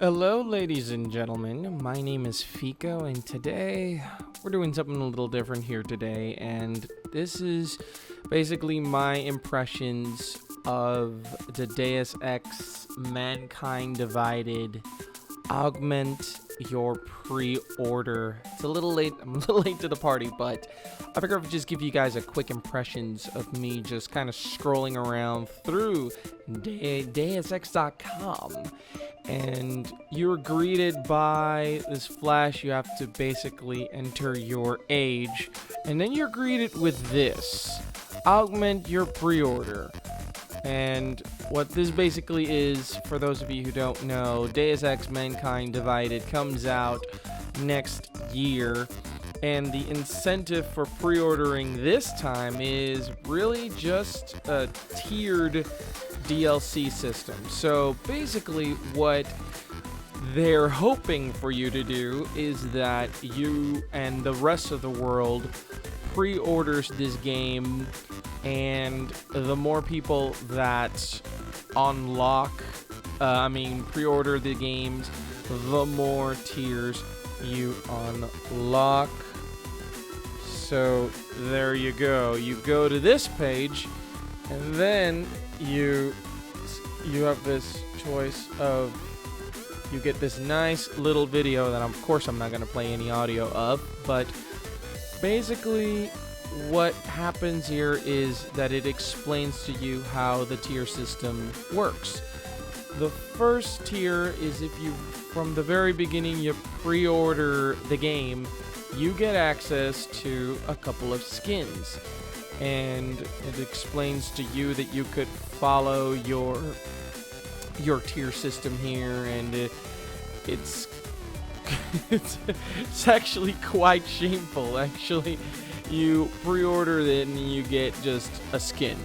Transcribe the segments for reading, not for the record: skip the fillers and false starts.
Hello, ladies and gentlemen. My name is Fico, and today we're doing something a little different here today. And this is basically my impressions of the Deus Ex Mankind Divided Augment your pre-order. It's a little late. I'm a little late to the party, but I figured I'd just give you guys a quick impressions of me just kind of scrolling around through deusx.com. And you're greeted by this flash. You have to basically enter your age, and then you're greeted with this: augment your pre-order. And what this basically is, for those of you who don't know, Deus Ex Mankind Divided comes out next year, and the incentive for pre-ordering this time is really just a tiered DLC system. So basically what they're hoping for you to do is that you and the rest of the world pre-orders this game, and the more people that pre-order the games, the more tiers you unlock. So there you go. You go to this page, and then you have this choice of, you get this nice little video that of course I'm not going to play any audio of, but basically what happens here is that it explains to you how the tier system works. The first tier is if you, from the very beginning, you pre-order the game, you get access to a couple of skins. And it explains to you that you could follow your tier system here, and it's it's actually quite shameful. Actually, you pre-order it and you get just a skin.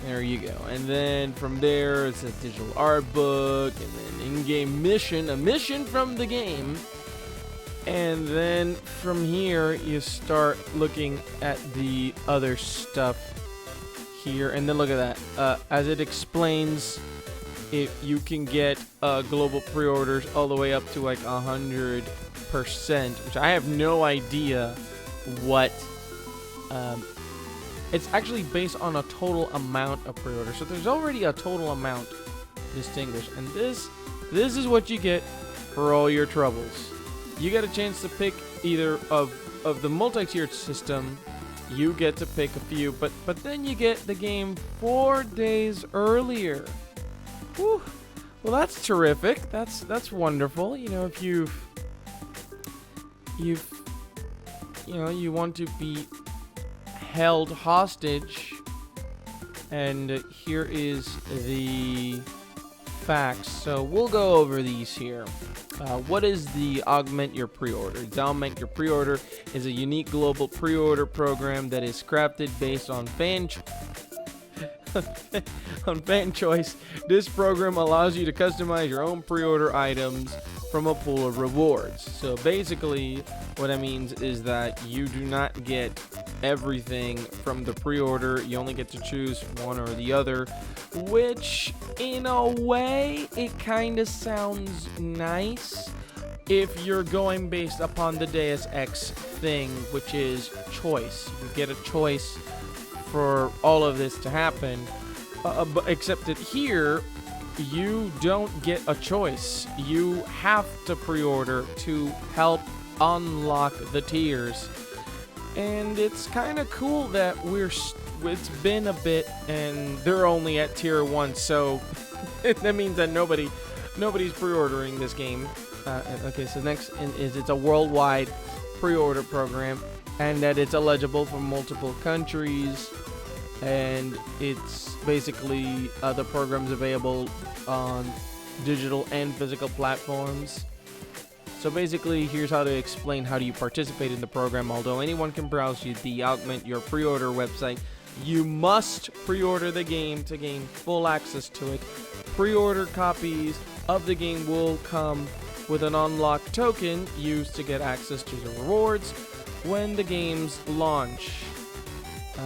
There you go. And then from there, it's a digital art book, and then in-game mission, a mission from the game. And then from here, you start looking at the other stuff here. And then look at that. As it explains, you can get global pre-orders all the way up to like 100%, which I have no idea what. It's actually based on a total amount of pre-orders. So there's already a total amount distinguished. And this is what you get for all your troubles. You get a chance to pick either of the multi-tiered system. You get to pick a few, but then you get the game 4 days earlier. Whew. Well, that's terrific. That's wonderful. You know, if you want to be held hostage, and here is the facts. So we'll go over these here. What is the Augment Your Pre-Order? The Augment Your Pre-Order is a unique global pre-order program that is crafted based on fan choice. This program allows you to customize your own pre-order items from a pool of rewards. So basically, what that means is that you do not get everything from the pre-order. You only get to choose one or the other, which in a way it kind of sounds nice if you're going based upon the Deus Ex thing, which is choice. You get a choice for all of this to happen, but except that here you don't get a choice. You have to pre-order to help unlock the tiers. And it's kind of cool that it's been a bit and they're only at tier 1, so that means that nobody's pre-ordering this game. Okay, so next is it's a worldwide pre-order program, and that it's eligible for multiple countries, and it's basically the program's available on digital and physical platforms. So basically, here's how to explain how do you participate in the program. Although anyone can browse the Augment Your Pre-Order website, you must pre-order the game to gain full access to it. Pre-order copies of the game will come with an unlock token used to get access to the rewards when the games launch.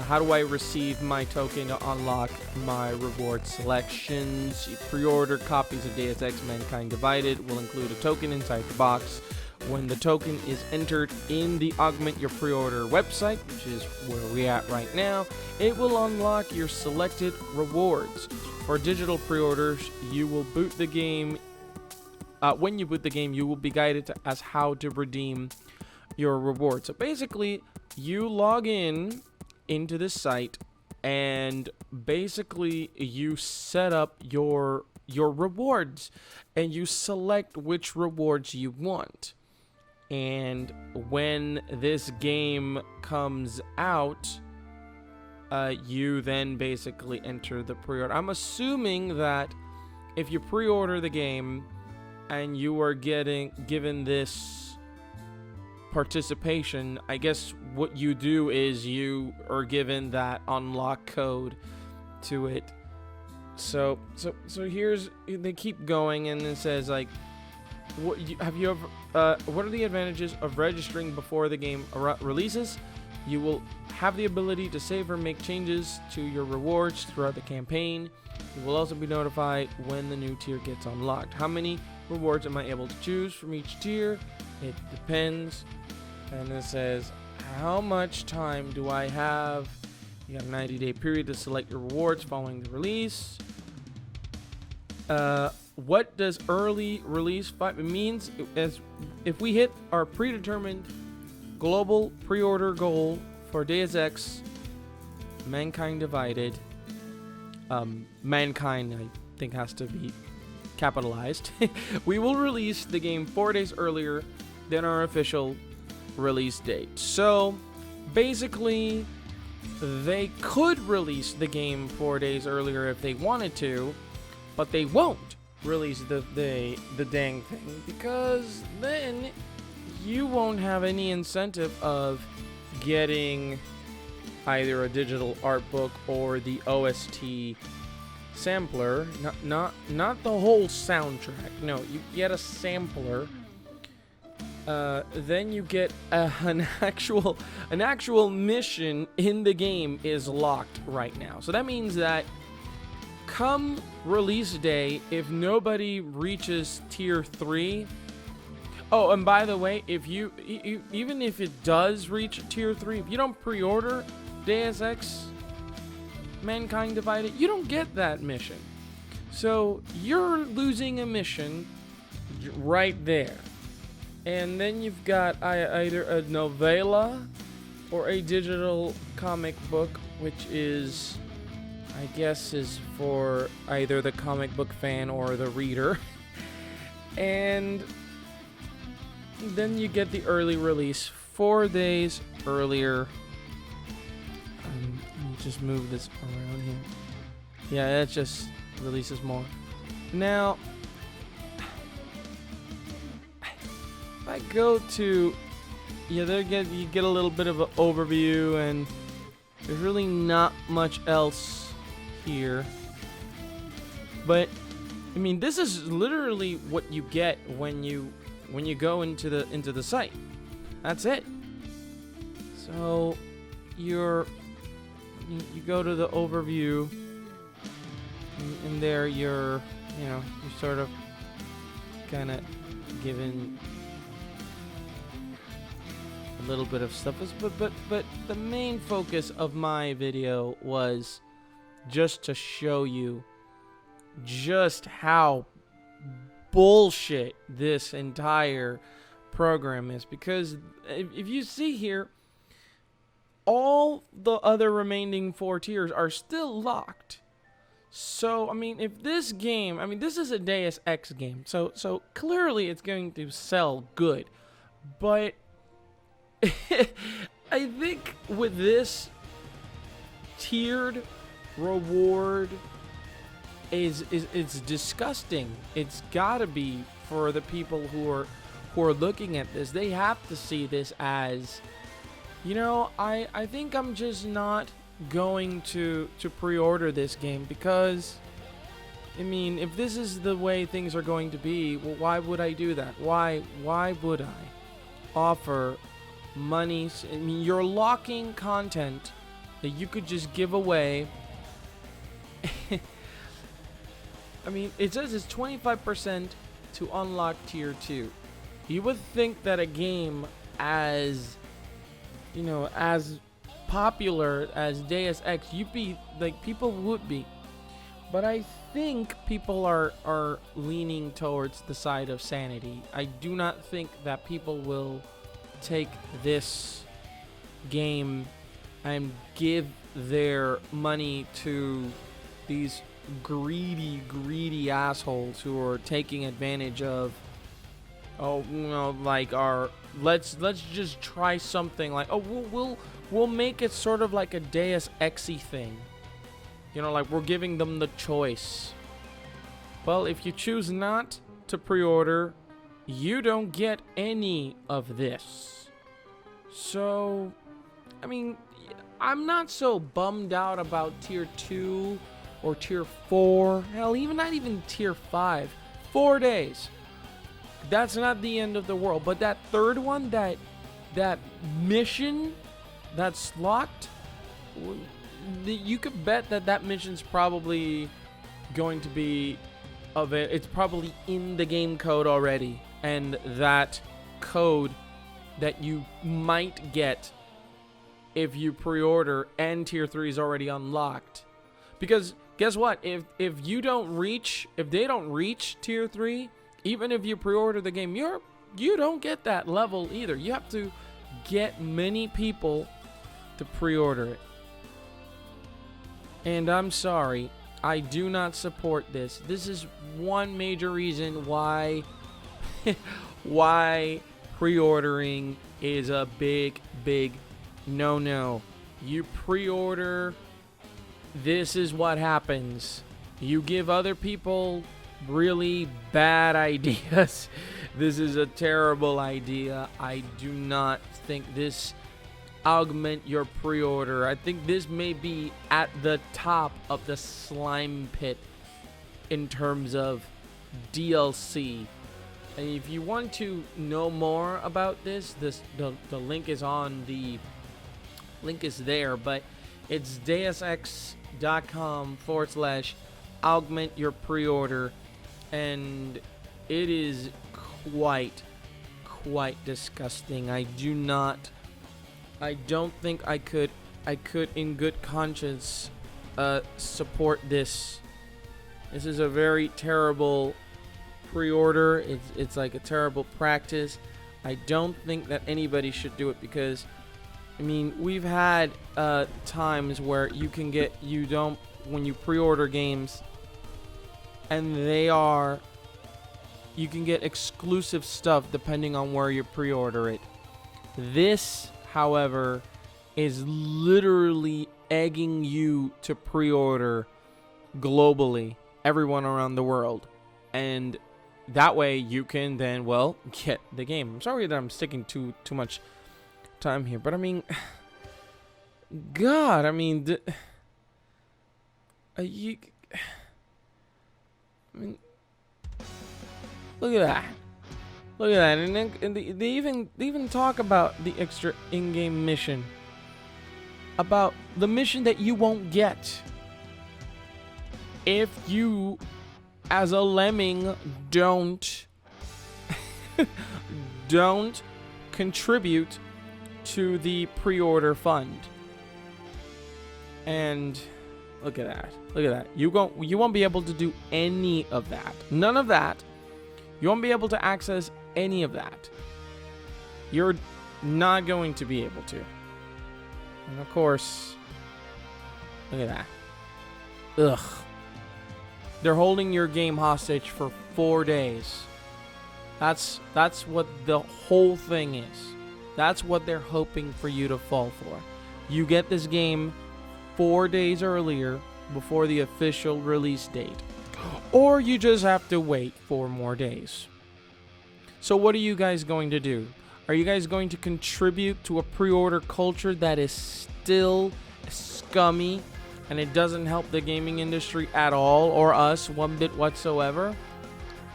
How do I receive my token to unlock my reward selections? Pre-order copies of Deus Ex Mankind Divided will include a token inside the box. When the token is entered in the Augment Your Pre-Order website, which is where we're at right now, it will unlock your selected rewards. For digital pre-orders, you will boot the game. When you boot the game, you will be guided as how to redeem your reward. So basically, you log into this site, and basically you set up your rewards, and you select which rewards you want. And when this game comes out, you then basically enter the pre-order. I'm assuming that if you pre-order the game and you are given this participation, I guess what you do is you are given that unlock code to it. So here's, they keep going, and it says like, what are the advantages of registering before the game releases? You will have the ability to save or make changes to your rewards throughout the campaign. You will also be notified when the new tier gets unlocked. How many rewards am I able to choose from each tier? It depends. And it says, how much time do I have? You got a 90-day period to select your rewards following the release. What does early release it means? As if we hit our predetermined global pre-order goal for Deus Ex Mankind Divided, Mankind I think has to be capitalized, we will release the game 4 days earlier than our official release date. So basically, they could release the game 4 days earlier if they wanted to, but they won't release the dang thing, because then you won't have any incentive of getting either a digital art book or the OST sampler. Not the whole soundtrack. No, you get a sampler. Then you get an actual mission in the game is locked right now. So that means that come release day, if nobody reaches tier 3. Oh, and by the way, if you even if it does reach tier 3, if you don't pre-order Deus Ex Mankind Divided, you don't get that mission. So you're losing a mission right there. And then you've got either a novella or a digital comic book, which is, I guess, is for either the comic book fan or the reader. And then you get the early release 4 days earlier. Let me just move this around here. Yeah, that just releases more. Now, if I go to, you get a little bit of an overview, and there's really not much else here. But I mean, this is literally what you get when you go into the site. That's it. So you go to the overview, and there you're sort of kind of given a little bit of stuff. But the main focus of my video was just to show you just how bullshit this entire program is, because if you see here, all the other remaining 4 tiers are still locked. So I mean, if this game, I mean, this is a Deus Ex game, so clearly it's going to sell good, but I think with this tiered reward it's disgusting. It's gotta be for the people who are looking at this. They have to see this as, I think I'm just not going to pre-order this game, because I mean, if this is the way things are going to be, well, why would I do that? Why would I offer money? I mean, you're locking content that you could just give away. I mean, it says it's 25% to unlock tier 2. You would think that a game as, you know, as popular as Deus Ex, you'd be like, people would be. But I think people are leaning towards the side of sanity. I do not think that people will take this game and give their money to these greedy assholes who are taking advantage of, oh, you know, like our let's just try something like, oh, we'll make it sort of like a Deus Ex-y thing. You know, like we're giving them the choice. Well, if you choose not to pre-order, you don't get any of this. So, I mean, I'm not so bummed out about tier 2 or tier 4. Hell, not even tier 5. 4 days. That's not the end of the world. But that third one, that mission that's locked, you could bet that mission's probably going to be it's probably in the game code already, and that code that you might get if you pre-order and tier 3 is already unlocked. Because guess what, if they don't reach tier 3, even if you pre-order the game, you don't get that level either. You have to get many people to pre-order it. And I'm sorry, I do not support this. This is one major reason why pre-ordering is a big no. You pre-order, this is what happens. You give other people really bad ideas. This is a terrible idea. I do not think this augment your pre-order. I think this may be at the top of the slime pit in terms of DLC. And if you want to know more about the link is on the link is there, but it's deusx.com/augment your pre-order, and it is quite disgusting. I don't think I could in good conscience support this. This is a very terrible pre-order. It's like a terrible practice. I don't think that anybody should do it, because I mean, we've had times where when you pre-order games and you can get exclusive stuff depending on where you pre-order it. This, however, is literally egging you to pre-order globally, everyone around the world. And that way you can then, get the game. I'm sorry that I'm sticking too much time here, but I mean, God, I mean, look at that. Look at that. And they even talk about the extra in-game mission. About the mission that you won't get if you, as a lemming, don't contribute to the pre-order fund. And look at that. Look at that. You won't be able to do any of that. None of that. You won't be able to access any of that. You're not going to be able to. And of course, look at that. Ugh. They're holding your game hostage for 4 days. That's what the whole thing is. That's what they're hoping for you to fall for. You get this game 4 days earlier before the official release date. Or you just have to wait 4 more days. So what are you guys going to do? Are you guys going to contribute to a pre-order culture that is still scummy and it doesn't help the gaming industry at all, or us one bit whatsoever?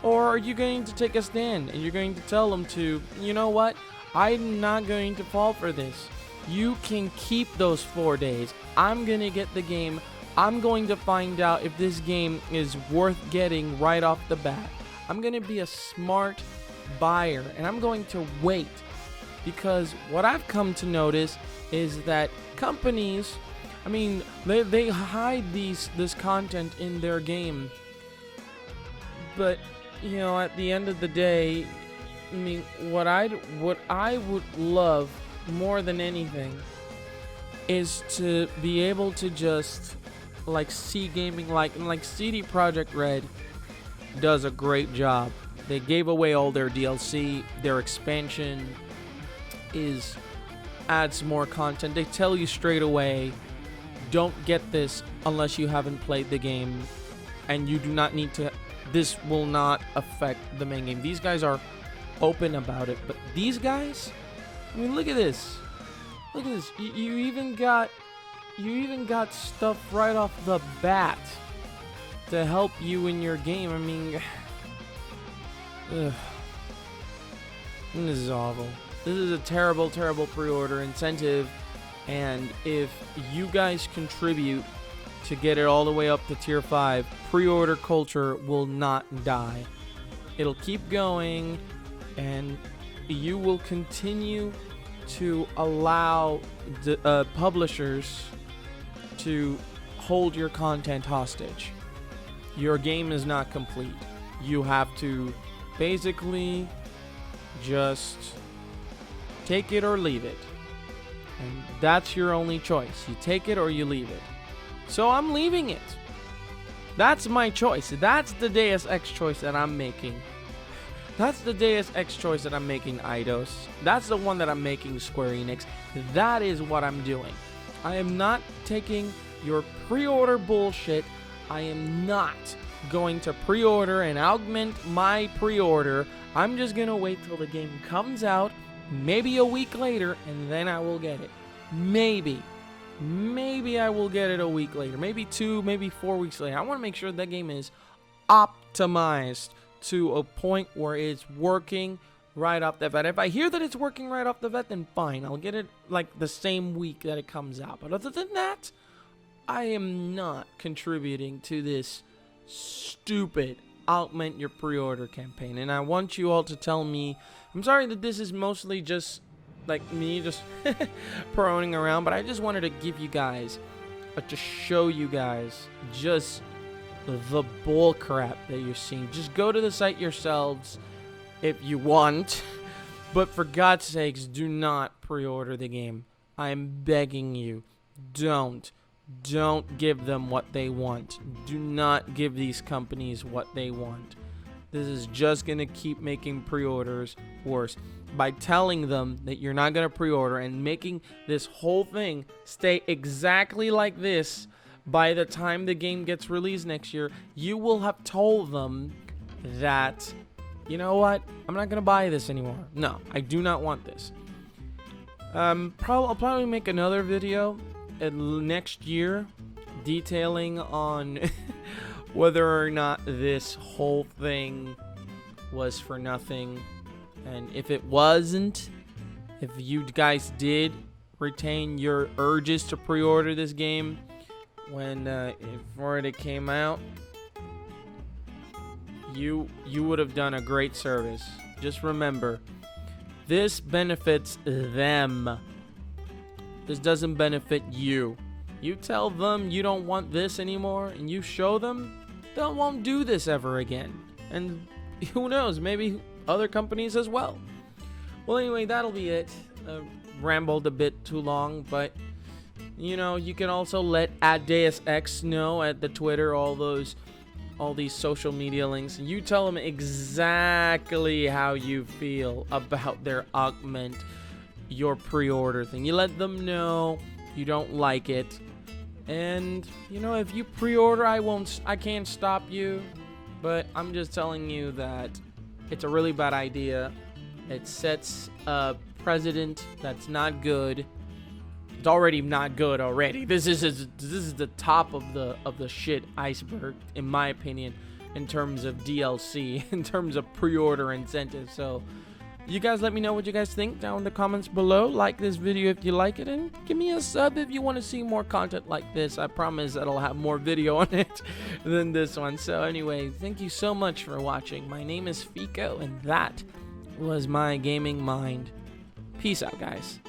Or are you going to take a stand and you're going to tell them to, you know what? I'm not going to fall for this. you can keep those 4 days. I'm gonna get the game. I'm going to find out if this game is worth getting right off the bat. I'm gonna be a smart buyer, and I'm going to wait, because what I've come to notice is that companies, I mean, they hide this content in their game, but you know, at the end of the day, I mean, what I would love more than anything is to be able to just like see gaming, like CD Projekt Red does a great job. They gave away all their DLC. Their expansion adds more content. They tell you straight away, don't get this unless you haven't played the game, and you do not need to. This will not affect the main game. These guys are open about it, but these guys, I mean, look at this. Look at this. You even got stuff right off the bat to help you in your game. I mean, ugh. This is awful. This is a terrible, terrible pre-order incentive, and if you guys contribute to get it all the way up to tier 5, pre-order culture will not die. It'll keep going, and you will continue to allow the publishers to hold your content hostage. Your game is not complete. You have to basically just take it or leave it. And that's your only choice. You take it or you leave it. So I'm leaving it. That's my choice. That's the Deus Ex choice that I'm making. That's the Deus Ex choice that I'm making, Eidos. That's the one that I'm making, Square Enix. That is what I'm doing. I am not taking your pre-order bullshit. I am not going to pre-order and augment my pre-order. I'm just going to wait till the game comes out, maybe a week later, and then I will get it. Maybe I will get it a week later. Maybe 2, maybe 4 weeks later. I want to make sure that game is optimized to a point where it's working right off the bat. If I hear that it's working right off the bat, then fine. I'll get it like the same week that it comes out. But other than that, I am not contributing to this stupid augment your pre-order campaign. And I want you all to tell me, I'm sorry that this is mostly just like me just proning around, but I just wanted to give you guys, to show you guys just the bull crap that you're seeing. Just go to the site yourselves if you want, but for God's sakes, do not pre-order the game. I'm begging you, don't give them what they want. Do not give these companies what they want. This is just gonna keep making pre-orders worse by telling them that you're not gonna pre-order and making this whole thing stay exactly like this. By the time the game gets released next year, you will have told them that, you know what, I'm not gonna buy this anymore. No, I do not want this. I'll probably make another video next year detailing on whether or not this whole thing was for nothing, and if it wasn't, if you guys did retain your urges to pre-order this game when before it came out, you would have done a great service. Just remember, this benefits them. This doesn't benefit you. You tell them you don't want this anymore, and you show them, they won't do this ever again. And who knows, maybe other companies as well. Well, anyway, that'll be it. Rambled a bit too long, but you know, you can also let Deus Ex know at the Twitter, all these social media links, and you tell them exactly how you feel about their augment your pre-order thing. You let them know you don't like it, and you know, if you pre-order, I can't stop you, but I'm just telling you that it's a really bad idea. It sets a precedent that's not good. It's already not good already. This is the top of the shit iceberg, in my opinion, in terms of DLC, in terms of pre-order incentives. So You guys let me know what you guys think down in the comments below. Like this video if you like it, and give me a sub if you want to see more content like this. I promise that I'll have more video on it than this one. So anyway, thank you so much for watching. My name is Fico, and that was my gaming mind. Peace out, guys.